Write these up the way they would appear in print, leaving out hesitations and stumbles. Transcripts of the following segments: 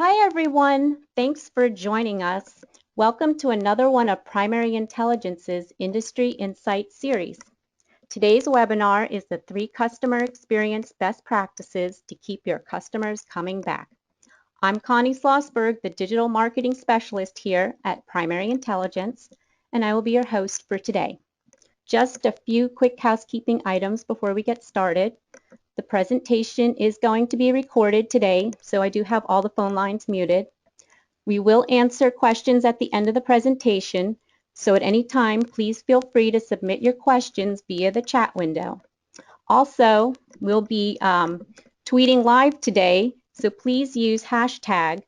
Hi, everyone. Thanks for joining us. Welcome to another one of Primary Intelligence's Industry Insights series. Today's webinar is the 3 customer experience best practices to keep your customers coming back. I'm Connie Schlossberg, the digital marketing specialist here at Primary Intelligence, and I will be your host for today. Just a few quick housekeeping items before we get started. The presentation is going to be recorded today, so I do have all the phone lines muted. We will answer questions at the end of the presentation, so at any time, please feel free to submit your questions via the chat window. Also, we'll be tweeting live today, so please use hashtag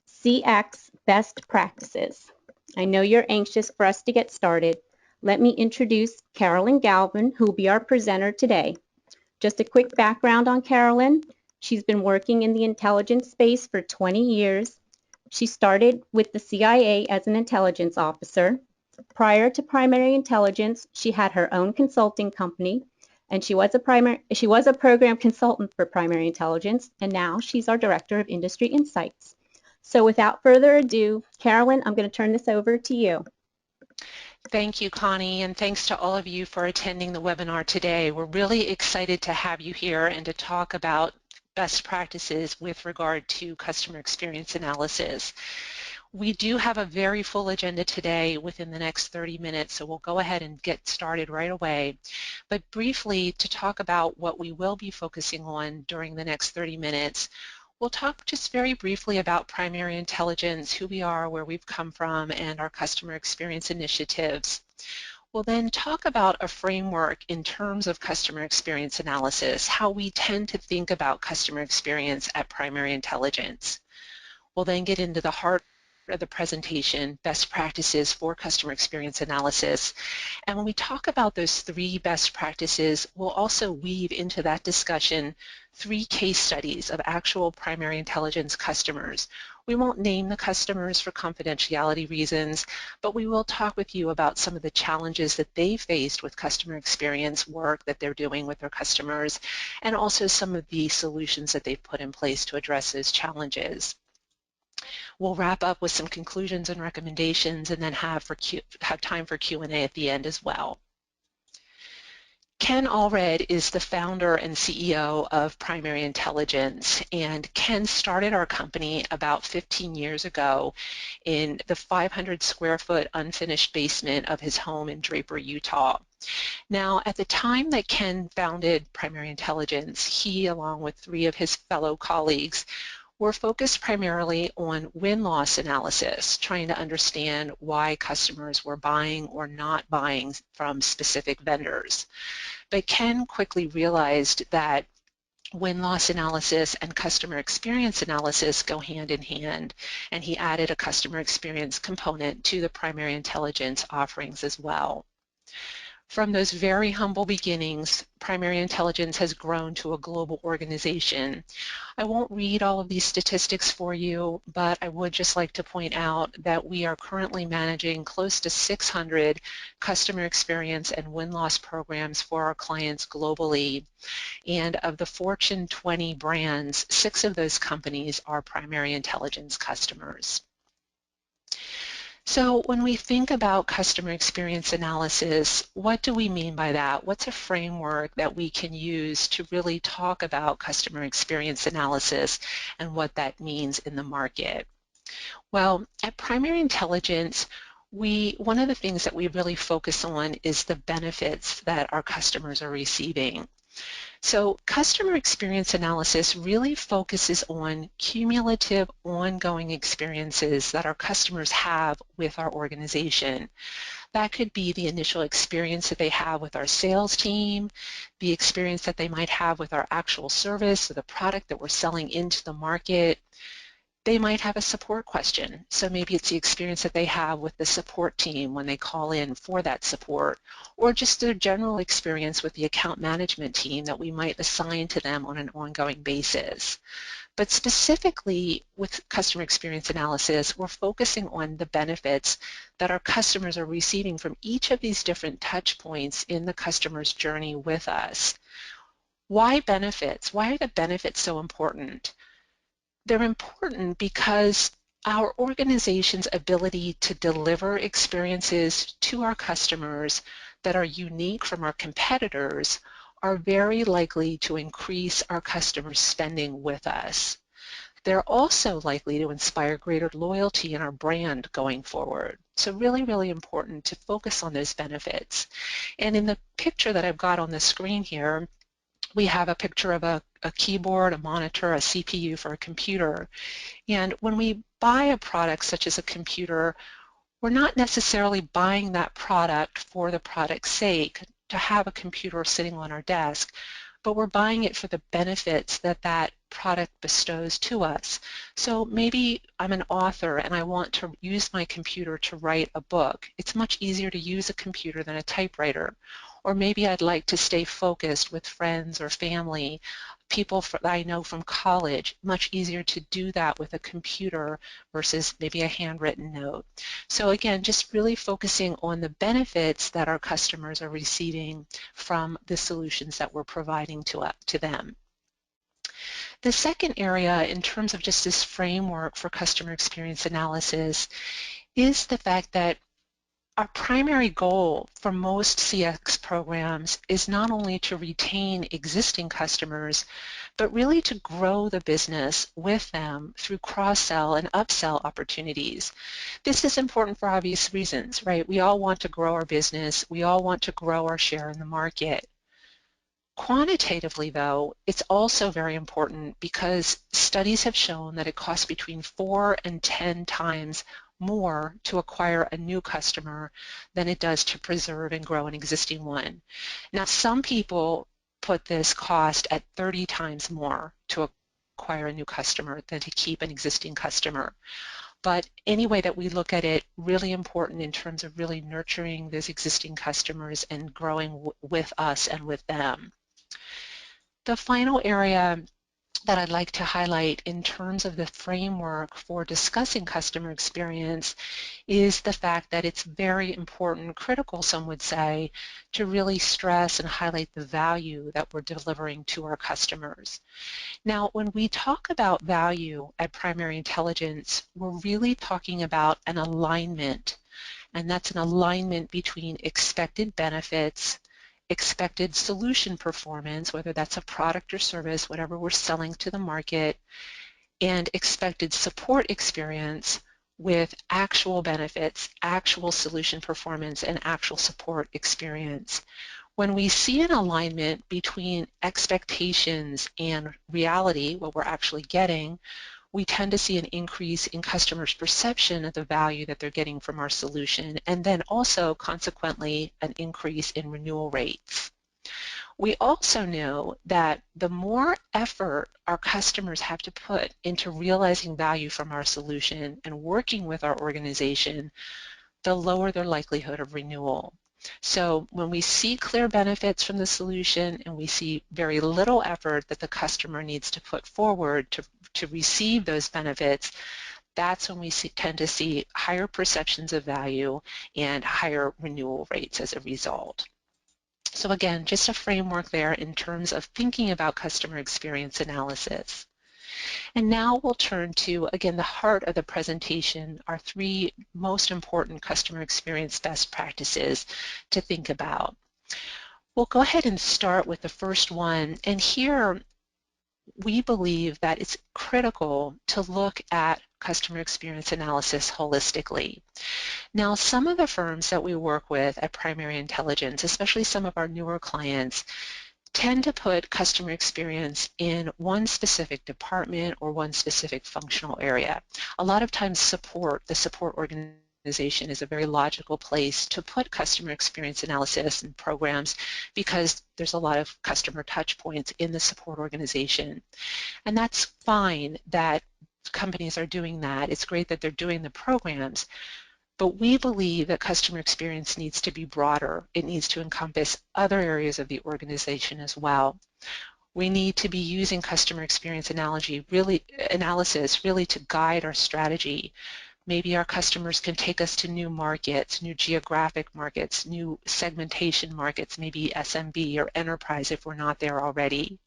CXBestPractices. I know you're anxious for us to get started. Let me introduce Carolyn Galvin, who will be our presenter today. Just a quick background on Carolyn. She's been working in the intelligence space for 20 years. She started with the CIA as an intelligence officer. Prior to Primary Intelligence, she had her own consulting company, and she was a program consultant for Primary Intelligence, and now she's our Director of Industry Insights. So without further ado, Carolyn, I'm going to turn this over to you. Thank you, Connie, and thanks to all of you for attending the webinar today. We're really excited to have you here and to talk about best practices with regard to customer experience analysis. We do have a very full agenda today within the next 30 minutes, so we'll go ahead and get started right away. But briefly, to talk about what we will be focusing on during the next 30 minutes, we'll talk just very briefly about Primary Intelligence, who we are, where we've come from, and our customer experience initiatives. We'll then talk about a framework in terms of customer experience analysis, how we tend to think about customer experience at Primary Intelligence. We'll then get into the heart of the presentation, best practices for customer experience analysis. And when we talk about those 3 best practices, we'll also weave into that discussion 3 case studies of actual Primary Intelligence customers. We won't name the customers for confidentiality reasons, but we will talk with you about some of the challenges that they faced with customer experience work that they're doing with their customers, and also some of the solutions that they've put in place to address those challenges. We'll wrap up with some conclusions and recommendations and then have time for Q&A at the end as well. Ken Allred is the founder and CEO of Primary Intelligence, and Ken started our company about 15 years ago in the 500 square foot unfinished basement of his home in Draper, Utah. Now, at the time that Ken founded Primary Intelligence, he, along with 3 of his fellow colleagues, we're focused primarily on win-loss analysis, trying to understand why customers were buying or not buying from specific vendors. But Ken quickly realized that win-loss analysis and customer experience analysis go hand in hand, and he added a customer experience component to the Primary Intelligence offerings as well. From those very humble beginnings, Primary Intelligence has grown to a global organization. I won't read all of these statistics for you, but I would just like to point out that we are currently managing close to 600 customer experience and win-loss programs for our clients globally. And of the Fortune 20 brands, 6 of those companies are Primary Intelligence customers. So when we think about customer experience analysis, what do we mean by that? What's a framework that we can use to really talk about customer experience analysis and what that means in the market? Well, at Primary Intelligence, one of the things that we really focus on is the benefits that our customers are receiving. So customer experience analysis really focuses on cumulative ongoing experiences that our customers have with our organization. That could be the initial experience that they have with our sales team, the experience that they might have with our actual service or the product that we're selling into the market. They might have a support question, so maybe it's the experience that they have with the support team when they call in for that support, or just their general experience with the account management team that we might assign to them on an ongoing basis. But specifically with customer experience analysis, we're focusing on the benefits that our customers are receiving from each of these different touch points in the customer's journey with us. Why benefits? Why are the benefits so important? They're important because our organization's ability to deliver experiences to our customers that are unique from our competitors are very likely to increase our customers' spending with us. They're also likely to inspire greater loyalty in our brand going forward. So really, really important to focus on those benefits. And in the picture that I've got on the screen here, we have a picture of a keyboard, a monitor, a CPU for a computer. And when we buy a product such as a computer, we're not necessarily buying that product for the product's sake to have a computer sitting on our desk, but we're buying it for the benefits that that product bestows to us. So maybe I'm an author and I want to use my computer to write a book. It's much easier to use a computer than a typewriter. Or maybe I'd like to stay focused with friends or family, people that I know from college. Much easier to do that with a computer versus maybe a handwritten note. So again, just really focusing on the benefits that our customers are receiving from the solutions that we're providing to them. The second area in terms of just this framework for customer experience analysis is the fact that our primary goal for most CX programs is not only to retain existing customers, but really to grow the business with them through cross-sell and upsell opportunities. This is important for obvious reasons, right? We all want to grow our business. We all want to grow our share in the market. Quantitatively, though, it's also very important because studies have shown that it costs between 4 and 10 times more to acquire a new customer than it does to preserve and grow an existing one. Now, some people put this cost at 30 times more to acquire a new customer than to keep an existing customer. But any way that we look at it, really important in terms of really nurturing those existing customers and growing with us and with them. The final area that I'd like to highlight in terms of the framework for discussing customer experience is the fact that it's very important, critical some would say, to really stress and highlight the value that we're delivering to our customers. Now, when we talk about value at Primary Intelligence, we're really talking about an alignment, and that's an alignment between expected benefits, expected solution performance, whether that's a product or service, whatever we're selling to the market, and expected support experience with actual benefits, actual solution performance, and actual support experience. When we see an alignment between expectations and reality, what we're actually getting, we tend to see an increase in customers' perception of the value that they're getting from our solution, and then also, consequently, an increase in renewal rates. We also know that the more effort our customers have to put into realizing value from our solution and working with our organization, the lower their likelihood of renewal. So when we see clear benefits from the solution and we see very little effort that the customer needs to put forward to receive those benefits, that's when we tend to see higher perceptions of value and higher renewal rates as a result. So again, just a framework there in terms of thinking about customer experience analysis. And now we'll turn to, again, the heart of the presentation, our 3 most important customer experience best practices to think about. We'll go ahead and start with the first one. And here, we believe that it's critical to look at customer experience analysis holistically. Now, some of the firms that we work with at Primary Intelligence, especially some of our newer clients, tend to put customer experience in one specific department or one specific functional area. A lot of times the support organization is a very logical place to put customer experience analysis and programs because there's a lot of customer touch points in the support organization. And that's fine that companies are doing that. It's great that they're doing the programs. But we believe that customer experience needs to be broader. It needs to encompass other areas of the organization as well. We need to be using customer experience analysis really to guide our strategy. Maybe our customers can take us to new markets, new geographic markets, new segmentation markets, maybe SMB or enterprise if we're not there already.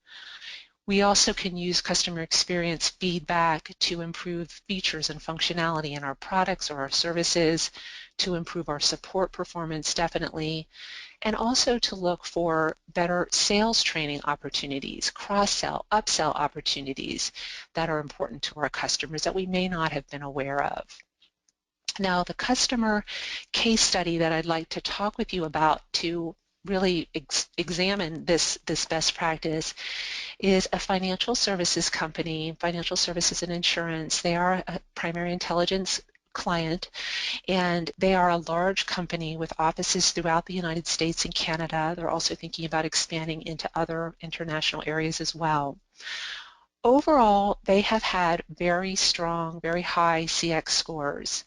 We also can use customer experience feedback to improve features and functionality in our products or our services, to improve our support performance definitely, and also to look for better sales training opportunities, cross-sell, upsell opportunities that are important to our customers that we may not have been aware of. Now, the customer case study that I'd like to talk with you about to really examine this best practice is a financial services company, financial services and insurance. They are a primary intelligence client, and they are a large company with offices throughout the United States and Canada. They're also thinking about expanding into other international areas as well. Overall, they have had very strong, very high CX scores.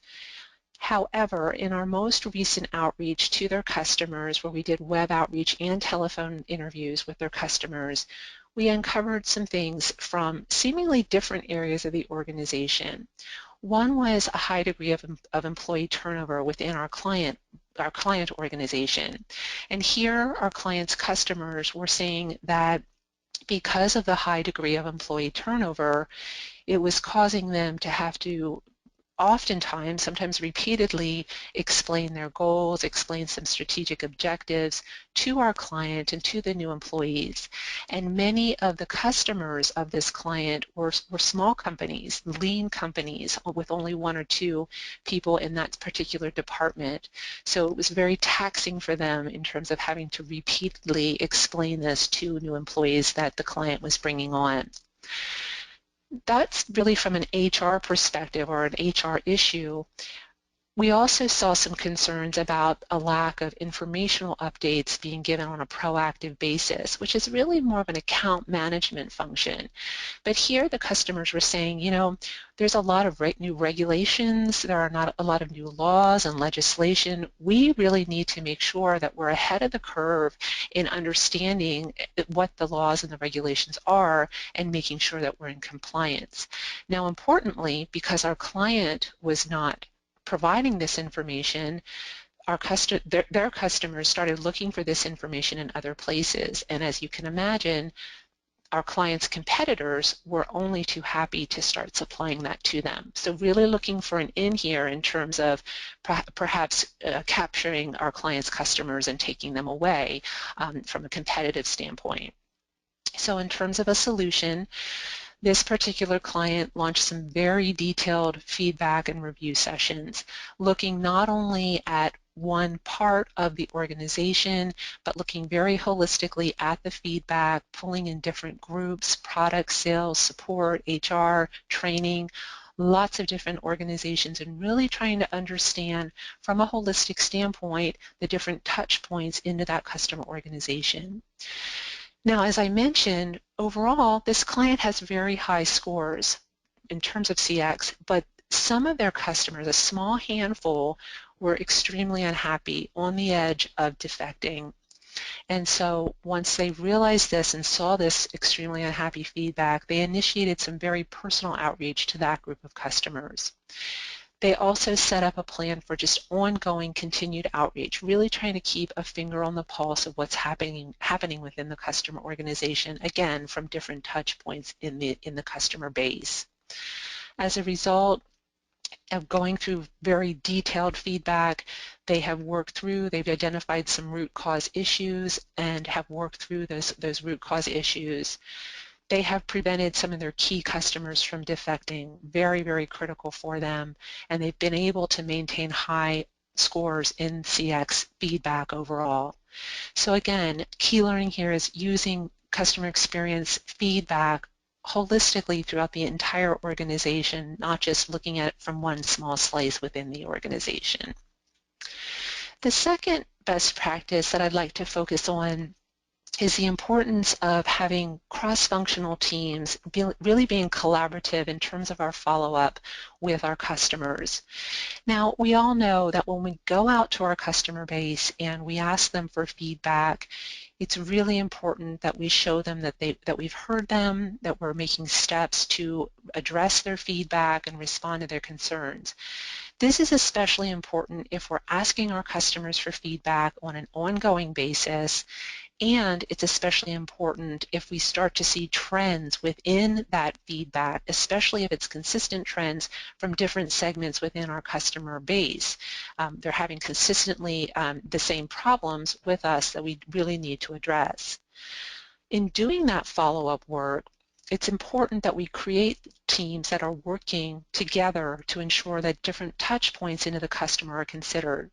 However, in our most recent outreach to their customers, where we did web outreach and telephone interviews with their customers, we uncovered some things from seemingly different areas of the organization. One was a high degree of employee turnover within our client organization. And here our clients' customers were saying that because of the high degree of employee turnover, it was causing them to have to oftentimes, sometimes repeatedly, explain their goals, explain some strategic objectives to our client and to the new employees. And many of the customers of this client were small companies, lean companies with only one or two people in that particular department. So it was very taxing for them in terms of having to repeatedly explain this to new employees that the client was bringing on. That's really from an HR perspective or an HR issue. We also saw some concerns about a lack of informational updates being given on a proactive basis, which is really more of an account management function. But here the customers were saying, you know, there's a lot of new regulations, there are not a lot of new laws and legislation. We really need to make sure that we're ahead of the curve in understanding what the laws and the regulations are and making sure that we're in compliance. Now, importantly, because our client was not providing this information, their customers started looking for this information in other places. And as you can imagine, our clients' competitors were only too happy to start supplying that to them. So really looking for an in here in terms of perhaps capturing our clients' customers and taking them away from a competitive standpoint. So in terms of a solution, this particular client launched some very detailed feedback and review sessions, looking not only at one part of the organization, but looking very holistically at the feedback, pulling in different groups, product, sales, support, HR, training, lots of different organizations, and really trying to understand from a holistic standpoint the different touch points into that customer organization. Now, as I mentioned, overall, this client has very high scores in terms of CX, but some of their customers, a small handful, were extremely unhappy, on the edge of defecting. And so once they realized this and saw this extremely unhappy feedback, they initiated some very personal outreach to that group of customers. They also set up a plan for just ongoing continued outreach, really trying to keep a finger on the pulse of what's happening within the customer organization, again, from different touch points in the customer base. As a result of going through very detailed feedback, they've identified some root cause issues and have worked through those root cause issues. They have prevented some of their key customers from defecting, very, very critical for them, and they've been able to maintain high scores in CX feedback overall. So again, key learning here is using customer experience feedback holistically throughout the entire organization, not just looking at it from one small slice within the organization. The second best practice that I'd like to focus on is the importance of having cross-functional teams, really being collaborative in terms of our follow-up with our customers. Now, we all know that when we go out to our customer base and we ask them for feedback, it's really important that we show them that we've heard them, that we're making steps to address their feedback and respond to their concerns. This is especially important if we're asking our customers for feedback on an ongoing basis And it's especially important if we start to see trends within that feedback, especially if it's consistent trends from different segments within our customer base. They're having consistently the same problems with us that we really need to address. In doing that follow-up work, it's important that we create teams that are working together to ensure that different touch points into the customer are considered.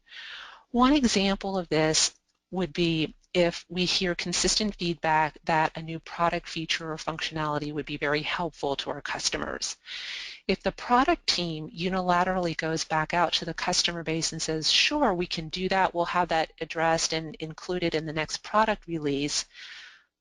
One example of this would be if we hear consistent feedback that a new product feature or functionality would be very helpful to our customers. If the product team unilaterally goes back out to the customer base and says, sure, we can do that, we'll have that addressed and included in the next product release,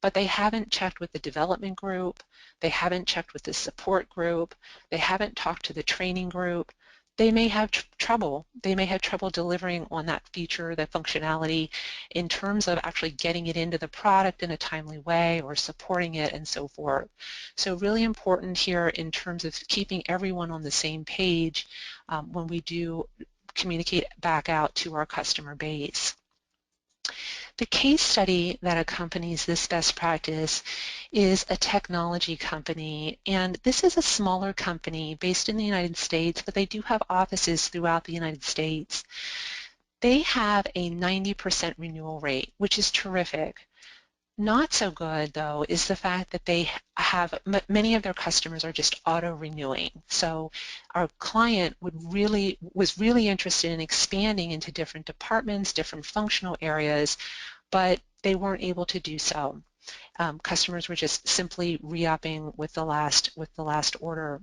but they haven't checked with the development group, they haven't checked with the support group, they haven't talked to the training group, they may have trouble. They may have trouble delivering on that feature, that functionality, in terms of actually getting it into the product in a timely way or supporting it and so forth. So really important here in terms of keeping everyone on the same page when we do communicate back out to our customer base. The case study that accompanies this best practice is a technology company, and this is a smaller company based in the United States, but they do have offices throughout the United States. They have a 90% renewal rate, which is terrific. Not so good, though, is the fact that they have many of their customers are just auto-renewing. So our client was really interested in expanding into different departments, different functional areas, but they weren't able to do so. Customers were just simply re-upping with the last order.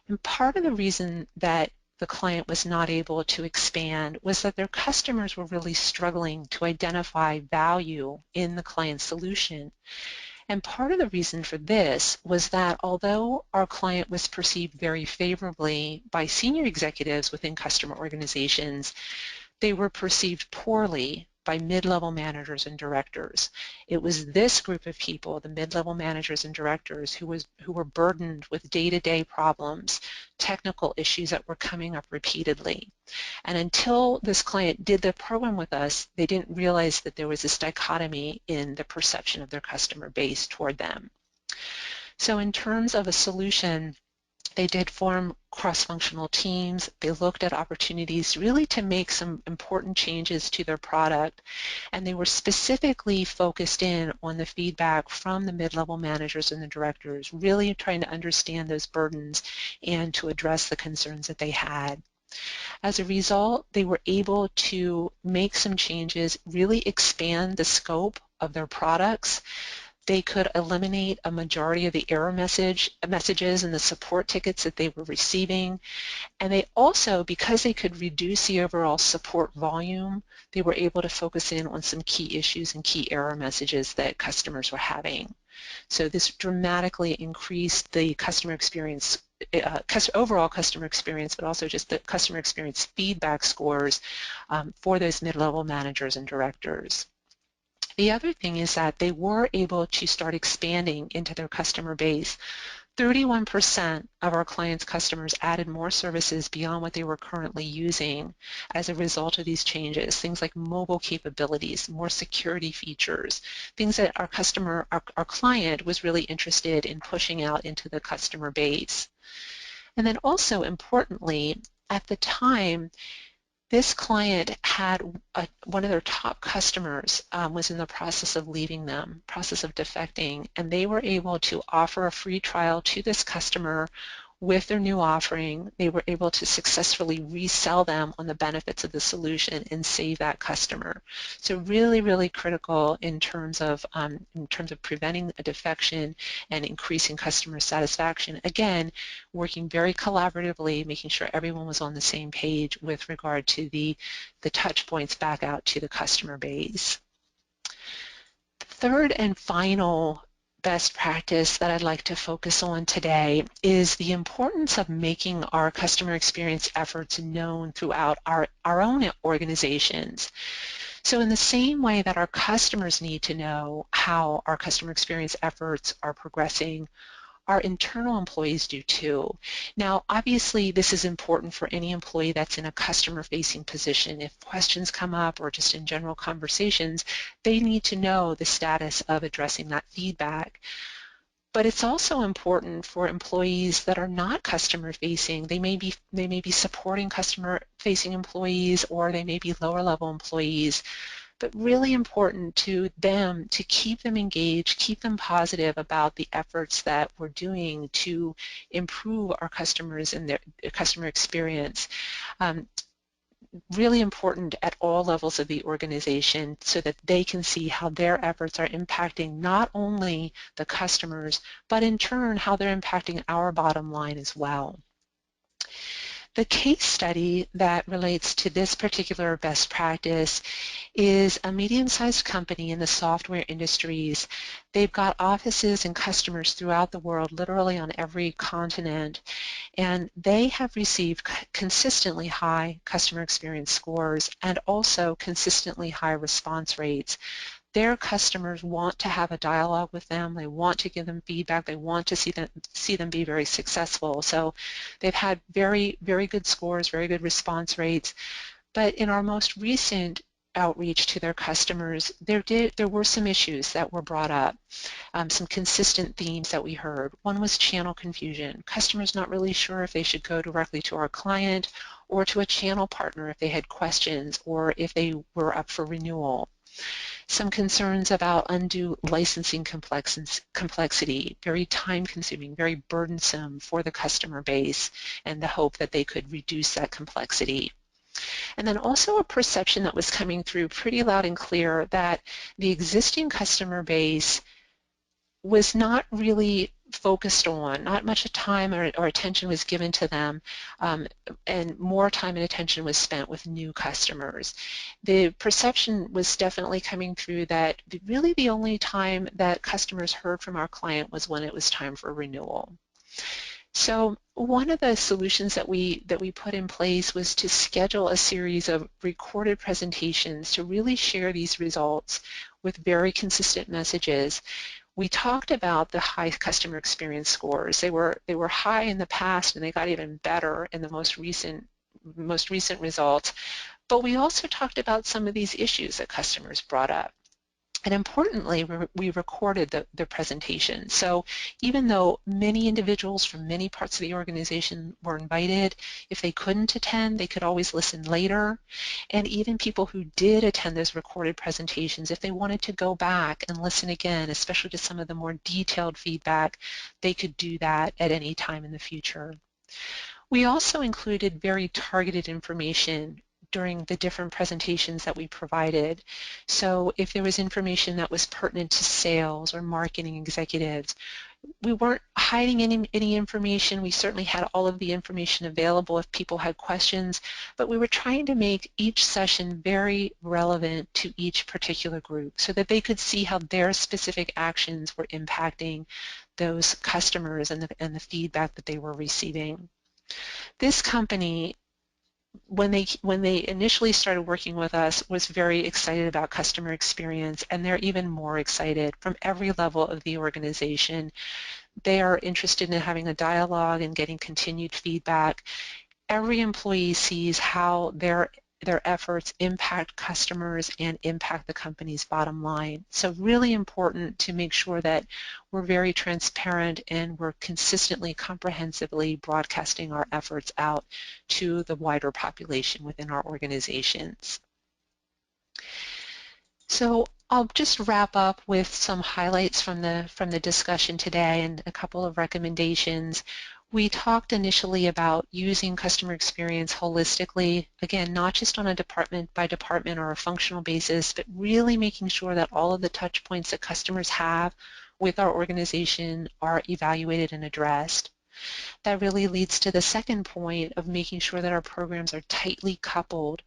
And part of the reason that the client was not able to expand was that their customers were really struggling to identify value in the client's solution. And part of the reason for this was that although our client was perceived very favorably by senior executives within customer organizations, they were perceived poorly by mid-level managers and directors. It was this group of people, the mid-level managers and directors, who were burdened with day-to-day problems, technical issues that were coming up repeatedly. And until this client did the program with us, they didn't realize that there was this dichotomy in the perception of their customer base toward them. So in terms of a solution, they did form cross-functional teams. They looked at opportunities really to make some important changes to their product, and they were specifically focused in on the feedback from the mid-level managers and the directors, really trying to understand those burdens and to address the concerns that they had. As a result, they were able to make some changes, really expand the scope of their products. They could eliminate a majority of the error messages and the support tickets that they were receiving. And they also, because they could reduce the overall support volume, they were able to focus in on some key issues and key error messages that customers were having. So this dramatically increased the customer experience, overall customer experience, but also just the customer experience feedback scores for those mid-level managers and directors. The other thing is that they were able to start expanding into their customer base. 31% of our clients' customers added more services beyond what they were currently using as a result of these changes, things like mobile capabilities, more security features, things that our client was really interested in pushing out into the customer base. And then also importantly, at the time, this client had one of their top customers was in the process of leaving them, process of defecting, and they were able to offer a free trial to this customer with their new offering. They were able to successfully resell them on the benefits of the solution and save that customer. So really, really critical in terms of preventing a defection and increasing customer satisfaction. Again, working very collaboratively, making sure everyone was on the same page with regard to the touch points back out to the customer base. The third and final best practice that I'd like to focus on today is the importance of making our customer experience efforts known throughout our own organizations. So in the same way that our customers need to know how our customer experience efforts are progressing, our internal employees do too. Now, obviously, this is important for any employee that's in a customer-facing position. If questions come up or just in general conversations, they need to know the status of addressing that feedback. But it's also important for employees that are not customer-facing. They may be supporting customer-facing employees, or they may be lower-level employees, but really important to them to keep them engaged, keep them positive about the efforts that we're doing to improve our customers and their customer experience. Really important at all levels of the organization so that they can see how their efforts are impacting not only the customers, but in turn how they're impacting our bottom line as well. The case study that relates to this particular best practice is a medium-sized company in the software industries. They've got offices and customers throughout the world, literally on every continent, and they have received consistently high customer experience scores and also consistently high response rates. Their customers want to have a dialogue with them. They want to give them feedback. They want to see them be very successful. So they've had very, very good scores, very good response rates. But in our most recent outreach to their customers, there were some issues that were brought up, some consistent themes that we heard. One was channel confusion. Customers not really sure if they should go directly to our client or to a channel partner if they had questions or if they were up for renewal. Some concerns about undue licensing complexity, very time-consuming, very burdensome for the customer base, and the hope that they could reduce that complexity. And then also a perception that was coming through pretty loud and clear that the existing customer base was not really focused on, not much time or attention was given to them, and more time and attention was spent with new customers. The perception was definitely coming through that really the only time that customers heard from our client was when it was time for renewal. So one of the solutions that we put in place was to schedule a series of recorded presentations to really share these results with very consistent messages. We talked about the high customer experience scores. They were high in the past, and they got even better in the most recent results. But we also talked about some of these issues that customers brought up. And importantly, we recorded the presentation. So even though many individuals from many parts of the organization were invited, if they couldn't attend, they could always listen later. And even people who did attend those recorded presentations, if they wanted to go back and listen again, especially to some of the more detailed feedback, they could do that at any time in the future. We also included very targeted information during the different presentations that we provided. So if there was information that was pertinent to sales or marketing executives, we weren't hiding any information. We certainly had all of the information available if people had questions, but we were trying to make each session very relevant to each particular group so that they could see how their specific actions were impacting those customers and the feedback that they were receiving. This company, when they initially started working with us, was very excited about customer experience, and they're even more excited from every level of the organization. They are interested in having a dialogue and getting continued feedback. Every employee sees how their efforts impact customers and impact the company's bottom line. So really important to make sure that we're very transparent and we're consistently, comprehensively broadcasting our efforts out to the wider population within our organizations. So I'll just wrap up with some highlights from the discussion today and a couple of recommendations. We talked initially about using customer experience holistically, again, not just on a department by department or a functional basis, but really making sure that all of the touch points that customers have with our organization are evaluated and addressed. That really leads to the second point of making sure that our programs are tightly coupled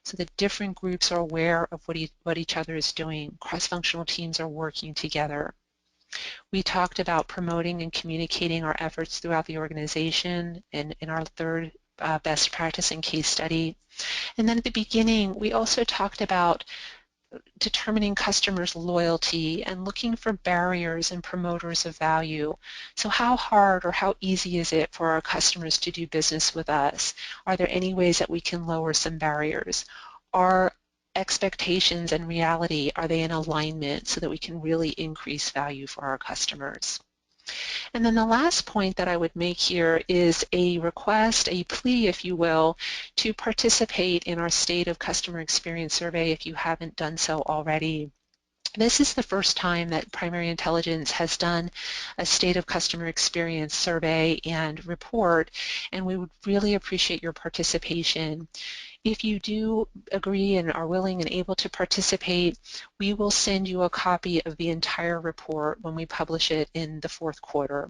so that different groups are aware of what each other is doing. Cross-functional teams are working together. We talked about promoting and communicating our efforts throughout the organization in our third best practice and case study. And then at the beginning, we also talked about determining customers' loyalty and looking for barriers and promoters of value. So how hard or how easy is it for our customers to do business with us? Are there any ways that we can lower some barriers? Are expectations and reality, are they in alignment so that we can really increase value for our customers? And then the last point that I would make here is a request, a plea, if you will, to participate in our State of Customer Experience survey if you haven't done so already. This is the first time that Primary Intelligence has done a State of Customer Experience survey and report, and we would really appreciate your participation. If you do agree and are willing and able to participate, we will send you a copy of the entire report when we publish it in the fourth quarter.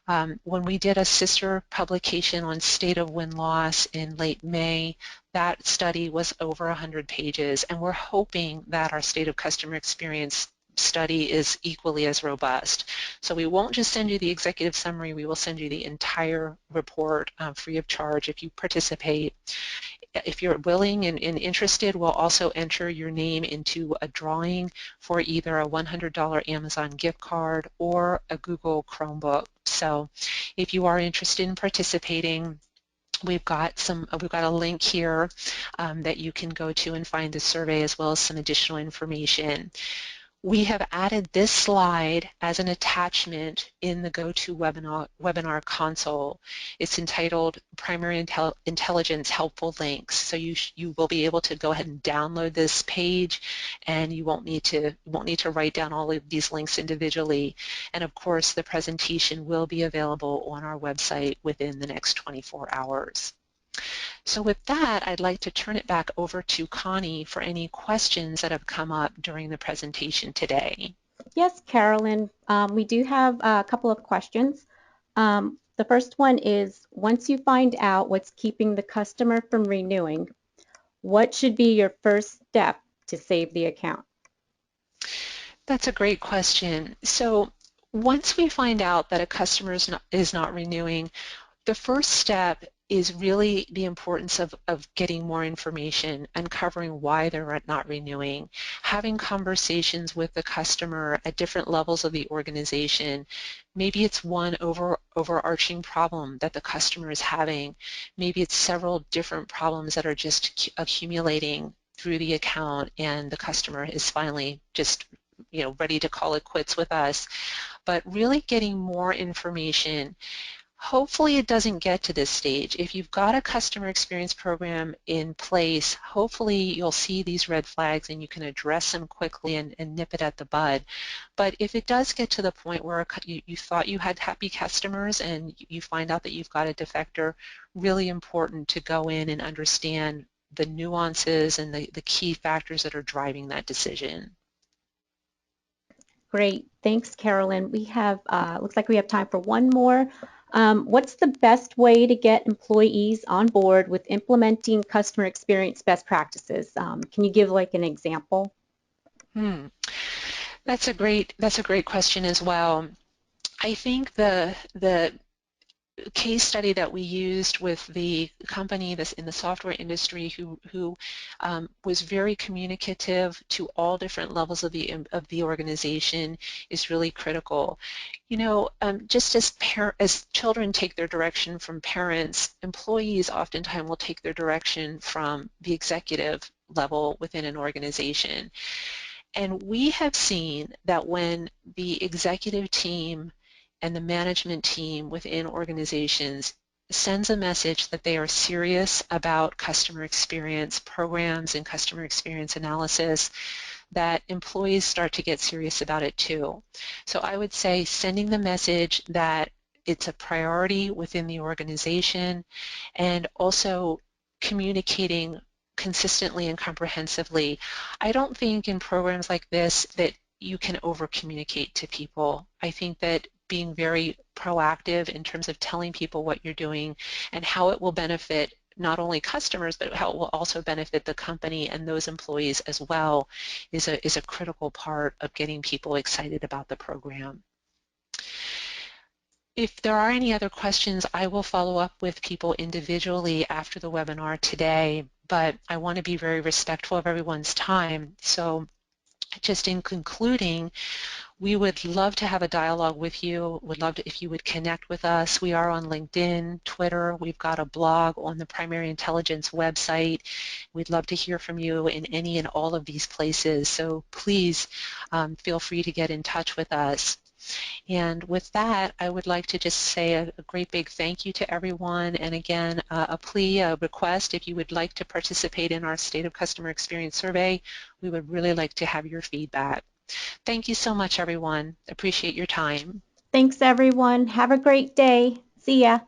When we did a sister publication on state of win-loss in late May, that study was over 100 pages, and we're hoping that our state of customer experience study is equally as robust. So we won't just send you the executive summary, we will send you the entire report free of charge if you participate. If you're willing and interested, we'll also enter your name into a drawing for either a $100 Amazon gift card or a Google Chromebook. So if you are interested in participating, we've got a link here that you can go to and find the survey as well as some additional information. We have added this slide as an attachment in the GoToWebinar console. It's entitled Primary Intelligence Helpful Links. So you will be able to go ahead and download this page, and you won't need to write down all of these links individually. And of course, the presentation will be available on our website within the next 24 hours. So with that, I'd like to turn it back over to Connie for any questions that have come up during the presentation today. Yes, Carolyn, we do have a couple of questions. The first one is, once you find out what's keeping the customer from renewing, what should be your first step to save the account? That's a great question. So once we find out that a customer is not renewing, the first step is really the importance of getting more information, uncovering why they're not renewing, having conversations with the customer at different levels of the organization. Maybe it's one overarching problem that the customer is having. Maybe it's several different problems that are just accumulating through the account, and the customer is finally just ready to call it quits with us. But really getting more information. Hopefully it doesn't get to this stage. If you've got a customer experience program in place, hopefully you'll see these red flags and you can address them quickly and nip it at the bud. But if it does get to the point where you thought you had happy customers and you find out that you've got a defector, really important to go in and understand the nuances and the key factors that are driving that decision. Great, thanks, Carolyn. We have, looks like we have time for one more. What's the best way to get employees on board with implementing customer experience best practices? Can you give like an example? That's a great question as well. I think the case study that we used with the company that's in the software industry who was very communicative to all different levels of the organization is really critical. Just as children take their direction from parents, employees oftentimes will take their direction from the executive level within an organization. And we have seen that when the executive team and the management team within organizations sends a message that they are serious about customer experience programs and customer experience analysis, that employees start to get serious about it too. So I would say sending the message that it's a priority within the organization, and also communicating consistently and comprehensively. I don't think in programs like this that you can over-communicate to people. I think that being very proactive in terms of telling people what you're doing and how it will benefit not only customers, but how it will also benefit the company and those employees as well is a critical part of getting people excited about the program. If there are any other questions, I will follow up with people individually after the webinar today. but I want to be very respectful of everyone's time. So just in concluding, we would love to have a dialogue with you. Would love to, if you would connect with us. We are on LinkedIn, Twitter. We've got a blog on the Primary Intelligence website. We'd love to hear from you in any and all of these places. So please feel free to get in touch with us. And with that, I would like to just say a great big thank you to everyone. And again, a plea, a request, if you would like to participate in our State of Customer Experience survey, we would really like to have your feedback. Thank you so much, everyone. Appreciate your time. Thanks, everyone. Have a great day. See ya.